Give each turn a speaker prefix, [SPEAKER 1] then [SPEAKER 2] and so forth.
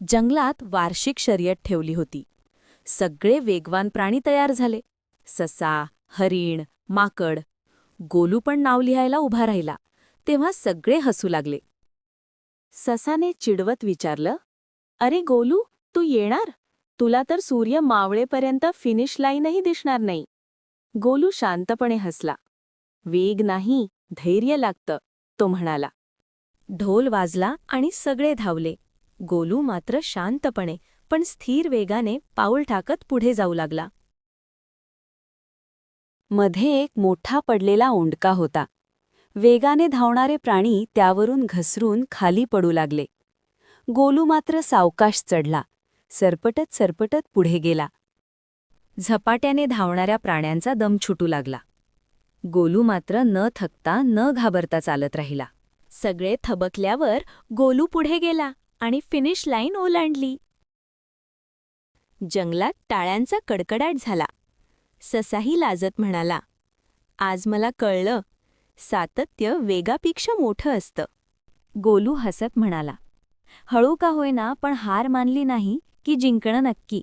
[SPEAKER 1] जंगलात वार्षिक शर्यत ठेवली होती. सगळे वेगवान प्राणी तयार झाले. ससा, हरीण, माकड. गोलू पण नाव लिहायला उभा राहिला. तेव्हा सगळे हसू लागले. ससाने चिडवत विचारलं, "अरे गोलू, तू येणार? तुला तर सूर्य मावळेपर्यंत फिनिश लाईनही दिसणार नाही." गोलू शांतपणे हसला. "वेग नाही, धैर्य लागतं," तो म्हणाला. ढोल वाजला आणि सगळे धावले. गोलू मात्र शांतपणे पण स्थिर वेगाने पाऊल टाकत पुढे जाऊ लागला. मध्ये एक मोठा पडलेला ओंडका होता. वेगाने धावणारे प्राणी त्यावरून घसरून खाली पडू लागले. गोलू मात्र सावकाश चढला. सरपटत सरपटत पुढे गेला. झपाट्याने धावणाऱ्या प्राण्यांचा दम छुटू लागला. गोलू मात्र न थकता न घाबरता चालत राहिला. सगळे थबकल्यावर गोलू पुढे गेला आणि फिनिश लाईन ओलांडली. जंगलात टाळ्यांचा कडकडाट झाला. ससाही लाजत म्हणाला, "आज मला कळलं, सातत्य वेगापेक्षा मोठं असतं." गोलू हसत म्हणाला, "हळू का होईना पण हार मानली नाही की जिंकणं नक्की."